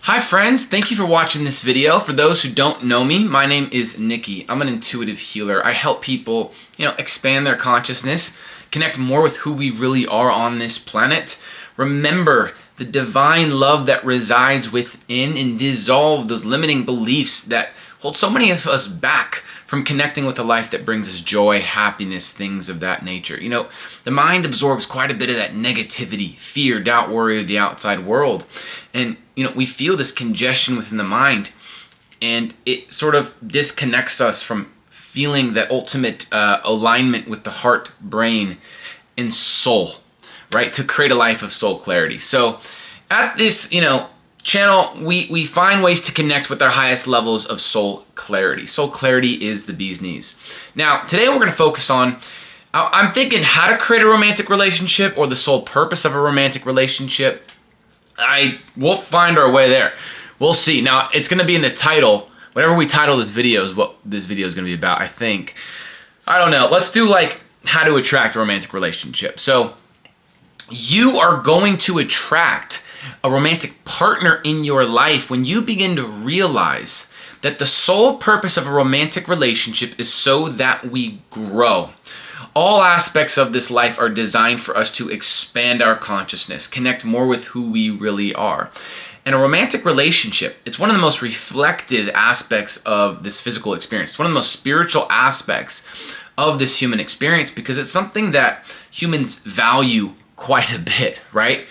Hi friends, thank you for watching this video. For those who don't know me, my name is Nikki. I'm an intuitive healer. I help people, expand their consciousness, connect more with who we really are on this planet. Remember the divine love that resides within and dissolve those limiting beliefs that hold so many of us back from connecting with a life that brings us joy, happiness, things of that nature. The mind absorbs quite a bit of that negativity, fear, doubt, worry of the outside world. And, we feel this congestion within the mind, and it sort of disconnects us from feeling that ultimate alignment with the heart, brain, and soul, right? To create a life of soul clarity. So at this, channel, we find ways to connect with our highest levels of soul clarity. Soul clarity is the bee's knees. Now, today we're going to focus on, I'm thinking how to create a romantic relationship or the sole purpose of a romantic relationship. We'll find our way there. We'll see. Now, it's going to be in the title. Whatever we title this video is what this video is going to be about, I think. I don't know. Let's do how to attract a romantic relationship. So you are going to attract a romantic partner in your life when you begin to realize that the sole purpose of a romantic relationship is so that we grow. All aspects of this life are designed for us to expand our consciousness, connect more with who we really are. And a romantic relationship, it's one of the most reflective aspects of this physical experience. It's one of the most spiritual aspects of this human experience because it's something that humans value quite a bit, right?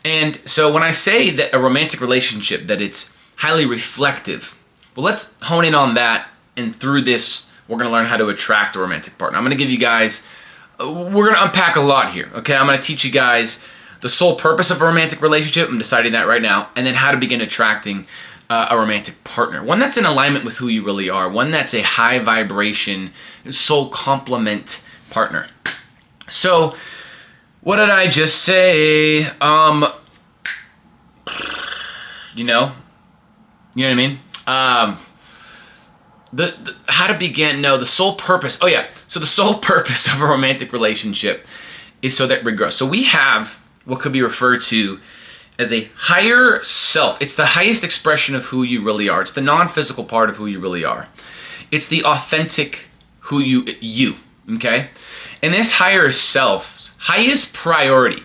And so when I say that a romantic relationship, that it's highly reflective, well, let's hone in on that, and through this, we're going to learn how to attract a romantic partner. I'm going to give you guys, we're going to unpack a lot here, okay? I'm going to teach you guys the sole purpose of a romantic relationship. I'm deciding that right now. And then how to begin attracting a romantic partner. One that's in alignment with who you really are. One that's a high vibration, soul complement partner. So, what did I just say? You know what I mean? How to begin? No, the sole purpose. Oh yeah. So the sole purpose of a romantic relationship is so that we grow. So we have what could be referred to as a higher self. It's the highest expression of who you really are. It's the non-physical part of who you really are. It's the authentic who you. Okay. And this higher self's highest priority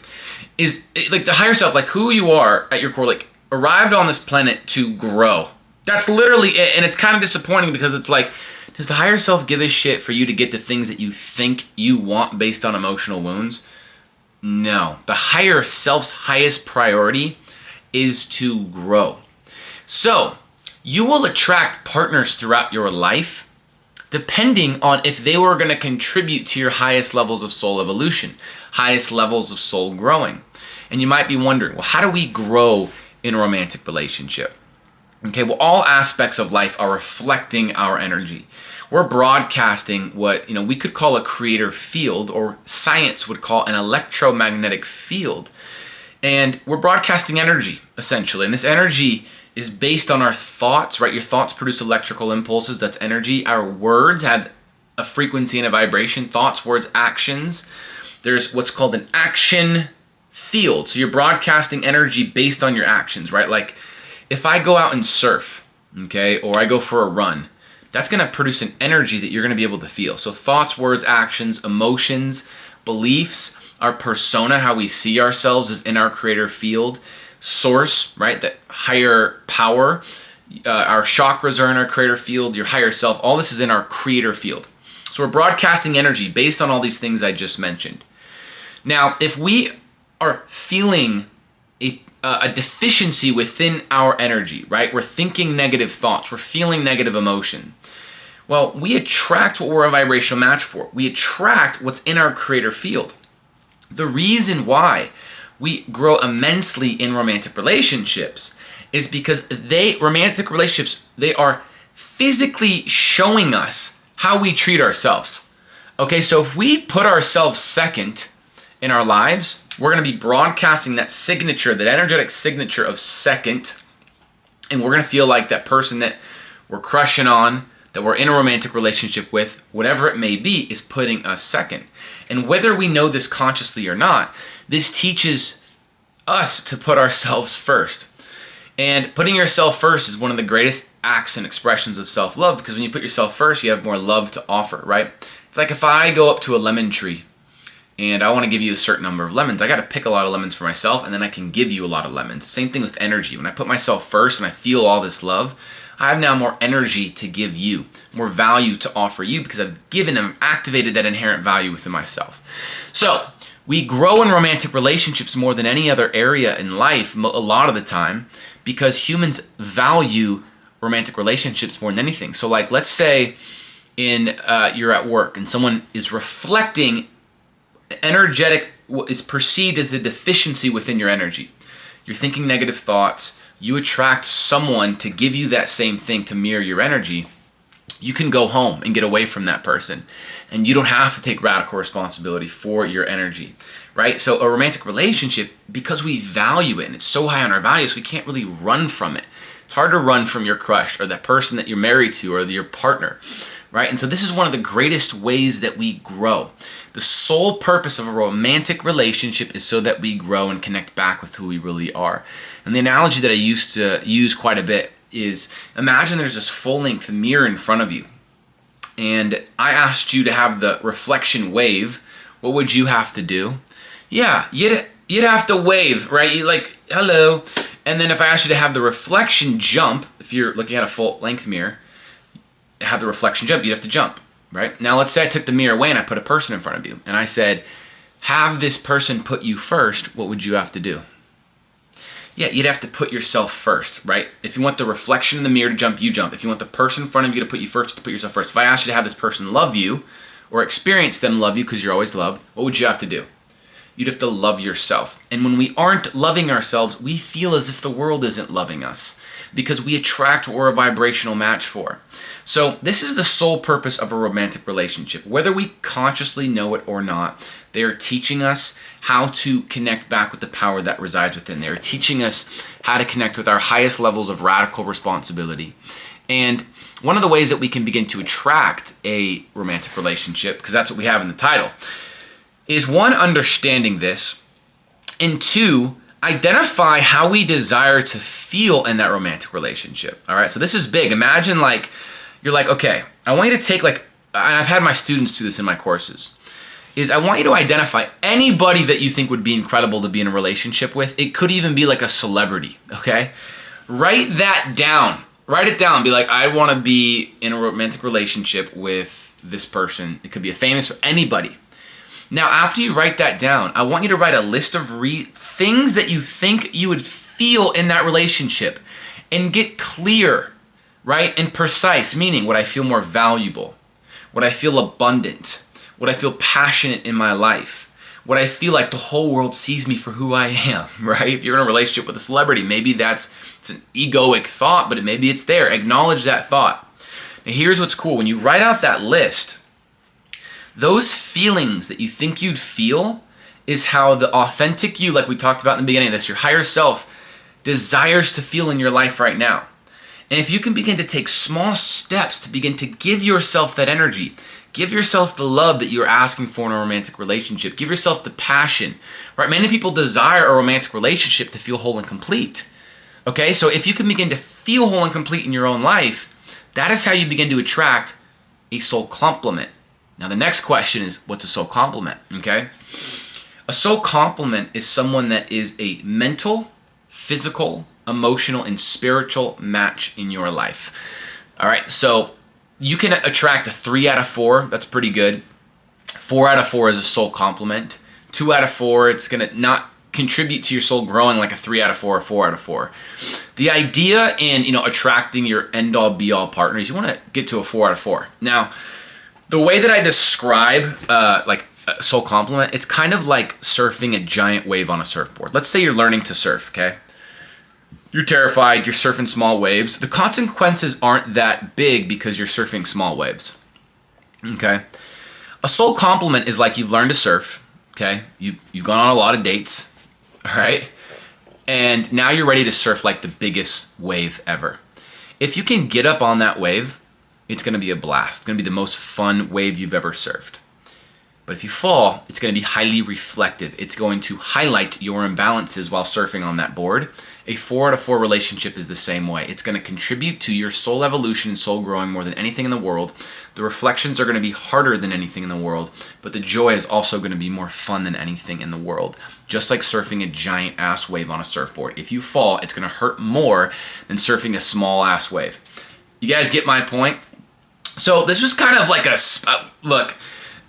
is like the higher self, like who you are at your core, like arrived on this planet to grow. That's literally it. And it's kind of disappointing because it's like, does the higher self give a shit for you to get the things that you think you want based on emotional wounds? No. The higher self's highest priority is to grow. So you will attract partners throughout your life depending on if they were going to contribute to your highest levels of soul evolution, highest levels of soul growing. And you might be wondering, well, how do we grow in a romantic relationship? Okay, well, all aspects of life are reflecting our energy. We're broadcasting what, we could call a creator field, or science would call an electromagnetic field. And we're broadcasting energy, essentially. And this energy is based on our thoughts, right? Your thoughts produce electrical impulses. That's energy. Our words have a frequency and a vibration. Thoughts, words, actions. There's what's called an action field. So you're broadcasting energy based on your actions, right? Like if I go out and surf, okay, or I go for a run, that's going to produce an energy that you're going to be able to feel. So thoughts, words, actions, emotions, beliefs, our persona, how we see ourselves is in our creator field. Source, right, that higher power. Our chakras are in our creator field. Your higher self, all this is in our creator field. So we're broadcasting energy based on all these things I just mentioned. Now, if we are feeling a deficiency within our energy, right? We're thinking negative thoughts. We're feeling negative emotion. Well, we attract what we're a vibrational match for. We attract what's in our creator field. The reason why we grow immensely in romantic relationships is because romantic relationships, they are physically showing us how we treat ourselves. Okay, so if we put ourselves second in our lives, we're going to be broadcasting that signature, that energetic signature of second, and we're going to feel like that person that we're crushing on, that we're in a romantic relationship with, whatever it may be, is putting us second. And whether we know this consciously or not, this teaches us to put ourselves first. And putting yourself first is one of the greatest acts and expressions of self-love, because when you put yourself first, you have more love to offer, right? It's like if I go up to a lemon tree and I want to give you a certain number of lemons, I got to pick a lot of lemons for myself, and then I can give you a lot of lemons. Same thing with energy. When I put myself first and I feel all this love, I have now more energy to give you, more value to offer you, because I've given and activated that inherent value within myself. So we grow in romantic relationships more than any other area in life a lot of the time, because humans value romantic relationships more than anything. So like, let's say you're at work and someone is reflecting energetic, what is perceived as a deficiency within your energy. You're thinking negative thoughts. You attract someone to give you that same thing, to mirror your energy. You can go home and get away from that person, and you don't have to take radical responsibility for your energy, right? So a romantic relationship, because we value it and it's so high on our values, we can't really run from it. It's hard to run from your crush or that person that you're married to or your partner, right? And so this is one of the greatest ways that we grow. The sole purpose of a romantic relationship is so that we grow and connect back with who we really are. And the analogy that I used to use quite a bit is, imagine there's this full-length mirror in front of you, and I asked you to have the reflection wave. What would you have to do? Yeah, you'd have to wave, right? You like, hello. And then if I asked you to have the reflection jump, if you're looking at a full-length mirror, have the reflection jump, you'd have to jump, right? Now let's say I took the mirror away and I put a person in front of you, and I said, have this person put you first. What would you have to do? Yeah, you'd have to put yourself first, right? If you want the reflection in the mirror to jump, you jump. If you want the person in front of you to put you first, to put yourself first. If I asked you to have this person love you or experience them love you, because you're always loved, what would you have to do? You'd have to love yourself. And when we aren't loving ourselves, we feel as if the world isn't loving us, because we attract what we're a vibrational match for. So this is the sole purpose of a romantic relationship. Whether we consciously know it or not, they are teaching us how to connect back with the power that resides within. They are teaching us how to connect with our highest levels of radical responsibility. And one of the ways that we can begin to attract a romantic relationship, because that's what we have in the title, is one, understanding this, and two, identify how we desire to feel in that romantic relationship. All right, so this is big. Imagine like, you're like, okay, I want you to take like, and I've had my students do this in my courses, is I want you to identify anybody that you think would be incredible to be in a relationship with. It could even be like a celebrity, okay? Write that down. Write it down. Be like, I want to be in a romantic relationship with this person. It could be a famous, anybody. Now, after you write that down, I want you to write a list of things that you think you would feel in that relationship, and get clear, right? And precise, meaning, would I feel more valuable? Would I feel abundant? Would I feel passionate in my life? Would I feel like the whole world sees me for who I am, right? If you're in a relationship with a celebrity, maybe it's an egoic thought, but maybe it's there. Acknowledge that thought. Now here's what's cool. When you write out that list, those feelings that you think you'd feel is how the authentic you, like we talked about in the beginning of this, your higher self, desires to feel in your life right now. And if you can begin to take small steps to begin to give yourself that energy, give yourself the love that you're asking for in a romantic relationship, give yourself the passion, right? Many people desire a romantic relationship to feel whole and complete. Okay, so if you can begin to feel whole and complete in your own life, that is how you begin to attract a soul complement. Now, the next question is, what's a soul complement? Okay? A soul complement is someone that is a mental, physical, emotional, and spiritual match in your life. All right, so you can attract a 3 out of 4. That's pretty good. 4 out of 4 is a soul complement. 2 out of 4, it's going to not contribute to your soul growing like a 3 out of 4 or 4 out of 4. The idea in attracting your end-all be-all partner is you want to get to a 4 out of 4. Now, the way that I describe like a soul complement, it's kind of like surfing a giant wave on a surfboard. Let's say you're learning to surf, okay? You're terrified, you're surfing small waves. The consequences aren't that big because you're surfing small waves, okay? A soul complement is like you've learned to surf, okay? You've gone on a lot of dates, all right? And now you're ready to surf like the biggest wave ever. If you can get up on that wave, it's gonna be a blast. It's gonna be the most fun wave you've ever surfed. But if you fall, it's gonna be highly reflective. It's going to highlight your imbalances while surfing on that board, A 4 out of 4 relationship is the same way. It's going to contribute to your soul evolution and soul growing more than anything in the world. The reflections are going to be harder than anything in the world, but the joy is also going to be more fun than anything in the world. Just like surfing a giant ass wave on a surfboard. If you fall, it's going to hurt more than surfing a small ass wave. You guys get my point? So this was kind of like a, look,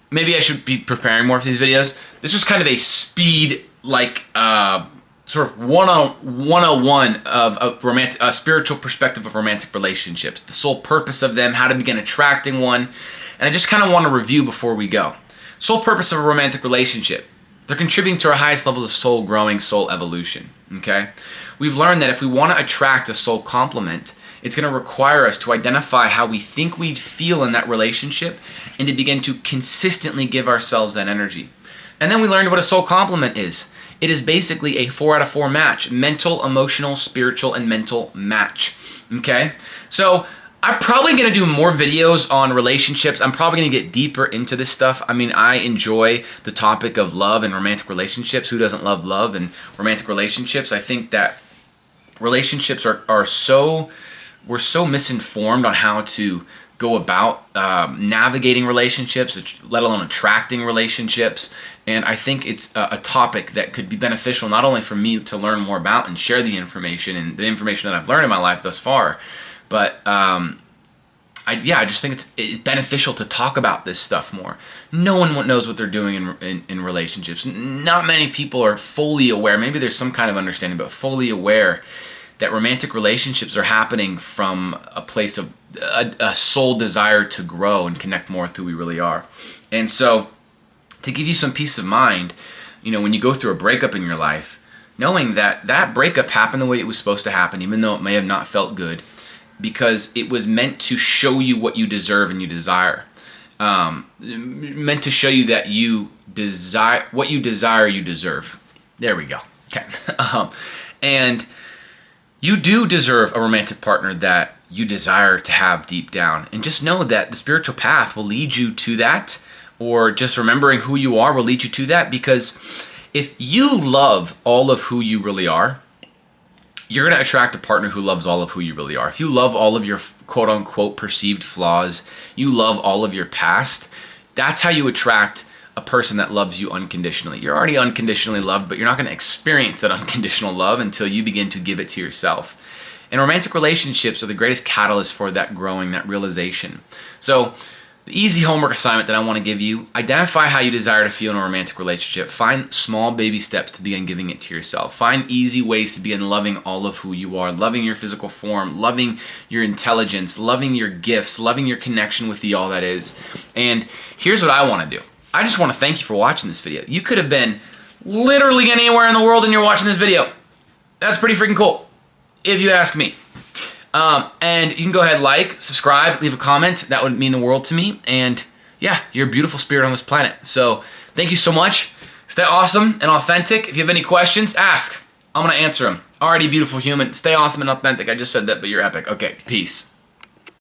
maybe I should be preparing more for these videos. This was kind of a speed, like, sort of 101 of a spiritual perspective of romantic relationships, the sole purpose of them, how to begin attracting one, and I just kind of want to review before we go. Sole purpose of a romantic relationship. They're contributing to our highest levels of soul growing, soul evolution, okay? We've learned that if we want to attract a soul complement, it's going to require us to identify how we think we'd feel in that relationship and to begin to consistently give ourselves that energy. And then we learned what a soul complement is. It is basically a 4 out of 4 match. Mental, emotional, spiritual, and mental match. Okay? So I'm probably going to do more videos on relationships. I'm probably going to get deeper into this stuff. I mean, I enjoy the topic of love and romantic relationships. Who doesn't love love and romantic relationships? I think that relationships are so... We're so misinformed on how to go about navigating relationships, let alone attracting relationships. And I think it's a topic that could be beneficial not only for me to learn more about and share the information and the information that I've learned in my life thus far, but I just think it's beneficial to talk about this stuff more. No one knows what they're doing in relationships. Not many people are fully aware. Maybe there's some kind of understanding, but fully aware that romantic relationships are happening from a place of a soul desire to grow and connect more with who we really are. And so, to give you some peace of mind, you know, when you go through a breakup in your life, knowing that that breakup happened the way it was supposed to happen, even though it may have not felt good, because it was meant to show you what you deserve and you desire. Meant to show you that you desire, what you desire, you deserve. There we go. Okay. And you do deserve a romantic partner that you desire to have deep down. And just know that the spiritual path will lead you to that, or just remembering who you are will lead you to that, because if you love all of who you really are, you're going to attract a partner who loves all of who you really are. If you love all of your quote-unquote perceived flaws, you love all of your past, that's how you attract a person that loves you unconditionally. You're already unconditionally loved, but you're not going to experience that unconditional love until you begin to give it to yourself. And romantic relationships are the greatest catalyst for that growing, that realization. So the easy homework assignment that I want to give you, identify how you desire to feel in a romantic relationship. Find small baby steps to begin giving it to yourself. Find easy ways to begin loving all of who you are, loving your physical form, loving your intelligence, loving your gifts, loving your connection with the all that is. And here's what I want to do. I just want to thank you for watching this video. You could have been literally anywhere in the world and you're watching this video. That's pretty freaking cool, if you ask me. And you can go ahead, like, subscribe, leave a comment. That would mean the world to me. And yeah, you're a beautiful spirit on this planet. So thank you so much. Stay awesome and authentic. If you have any questions, ask. I'm going to answer them. Already beautiful human. Stay awesome and authentic. I just said that, but you're epic. Okay, peace.